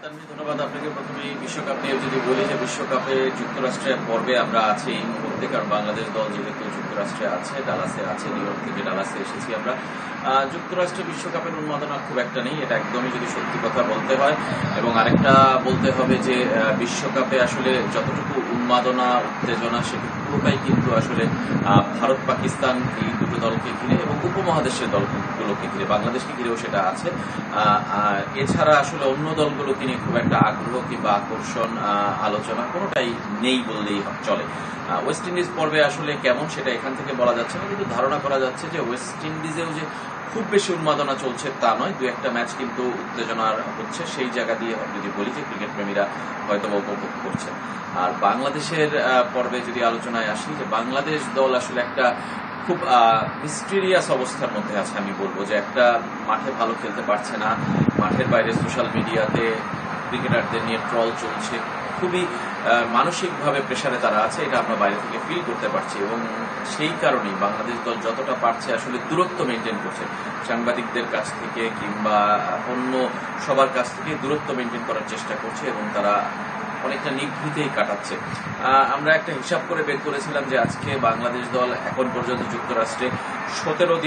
তানভীর, ধন্যবাদ আপনাকে। প্রথমেই বিশ্বকাপ নিয়ে যদি বলি যে বিশ্বকাপে যুক্তরাষ্ট্রের পর্বে আমরা আছি এই মুহূর্তে, কারণ বাংলাদেশ দল যেহেতু যুক্তরাষ্ট্রে আছে, ডালাসে আছে, নিউ ইয়র্ক থেকে ডালাসে এসেছি আমরা। যুক্তরাষ্ট্রে বিশ্বকাপের উন্মাদনা খুব একটা নেই, এটা একদমই যদি সত্যি কথা বলতে হয়। এবং আরেকটা বলতে হবে যে বিশ্বকাপে আসলে যতটুকু উন্মাদনা উত্তেজনা সেটা পুরোটাই কিন্তু আসলে ভারত পাকিস্তান এই দুটো দলকে ঘিরে এবং উপমহাদেশের দলগুলোকে ঘিরে, বাংলাদেশকে ঘিরেও সেটা আছে। এছাড়া আসলে অন্য দলগুলোকে নিয়ে খুব একটা আগ্রহ কিংবা আকর্ষণ আলোচনা কোনোটাই নেই বললেই চলে। ওয়েস্ট ইন্ডিজ পর্বে আসলে কেমন সেটা এখান থেকে বলা যাচ্ছে না, কিন্তু ধারণা করা যাচ্ছে যে ওয়েস্ট ইন্ডিজেও যে খুব বেশি উন্মাদনা চলছে তা নয়, দু একটা ম্যাচ কিন্তু উত্তেজনার হচ্ছে, সেই জায়গা দিয়ে যদি বলি যে ক্রিকেট প্রেমীরা হয়তো উপভোগ করছেন। আর বাংলাদেশের পর্বে যদি আলোচনায় আসি, যে বাংলাদেশ দল আসলে একটা খুব মিস্টিরিয়াস অবস্থার মধ্যে আছে। আমি বলবো যে একটা মাঠে ভালো খেলতে পারছে না, মাঠের বাইরে সোশ্যাল মিডিয়াতে ক্রিকেটারদের নিয়ে ট্রল চলছে, খুবই মানসিকভাবে প্রেসারে তারা আছে, এটা আমরা বাইরে থেকে ফিল করতে পারছি। এবং সেই কারণেই বাংলাদেশ দল যতটা পারছে আসলে দূরত্ব মেনটেন করছে, সাংবাদিকদের কাছ থেকে কিংবা অন্য সবার কাছ থেকে দূরত্ব মেনটেন করার চেষ্টা করছে এবং তারা অনেকটা নিভৃতেই কাটাচ্ছে। আমরা একটা হিসাব করে বের করেছিলাম যে আজকে বাংলাদেশ দল এখন পর্যন্ত যুক্তরাষ্ট্রে 16-17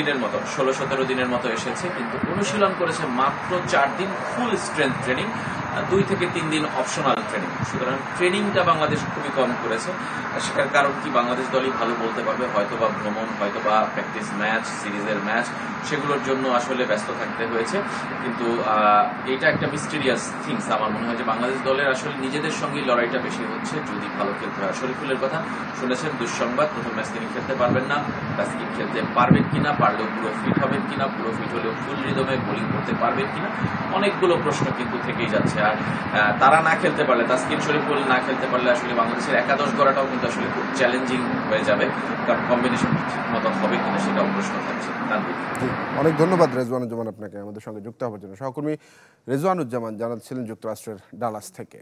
দিনের মতো এসেছে, কিন্তু অনুশীলন করেছে মাত্র 4 দিন ফুল স্ট্রেংথ ট্রেনিং, 2 থেকে 3 দিন অপশনাল ট্রেনিং। সুতরাং ট্রেনিংটা বাংলাদেশ খুবই কম করেছে। সেটার কারণ কি বাংলাদেশ দলই ভালো বলতে পারবে, হয়তোবা ভ্রমণ, হয়তোবা প্র্যাকটিস ম্যাচ, সিরিজের ম্যাচ, সেগুলোর জন্য আসলে ব্যস্ত থাকতে হয়েছে। কিন্তু এটা একটা মিস্টিরিয়াস থিংস। আমার মনে হয় যে বাংলাদেশ দলের আসলে নিজেদের সঙ্গেই লড়াইটা বেশি হচ্ছে যদি ভালো খেলতে হয়। শরীফুলের কথা শুনেছেন, দুঃসংবাদ, প্রথম ম্যাচ তিনি খেলতে পারবেন না। তাসকিন খেলতে পারবেন কিনা, পারলেও পুরো ফিট হবেন কিনা, পুরো ফিট হলেও ফুল রিদমে বোলিং করতে পারবেন কিনা, অনেকগুলো প্রশ্ন কিন্তু থেকেই যাচ্ছে। আর তারা না খেলতে পারলে, তাসকিন শরীফুল না খেলতে পারলে আসলে বাংলাদেশের একাদশ গড়াটাও কিন্তু আসলে খুব চ্যালেঞ্জিং হয়ে যাবে, কারণ কম্বিনেশন ঠিক মতো হবে কিনা সেটাও প্রশ্ন থাকছে। অনেক ধন্যবাদ রেজওয়ানুজ্জামান আপনাকে আমাদের সঙ্গে যুক্ত হওয়ার জন্য। সহকর্মী রেজওয়ানুজ্জামান জানাচ্ছিলেন যুক্তরাষ্ট্রের ডালাস থেকে।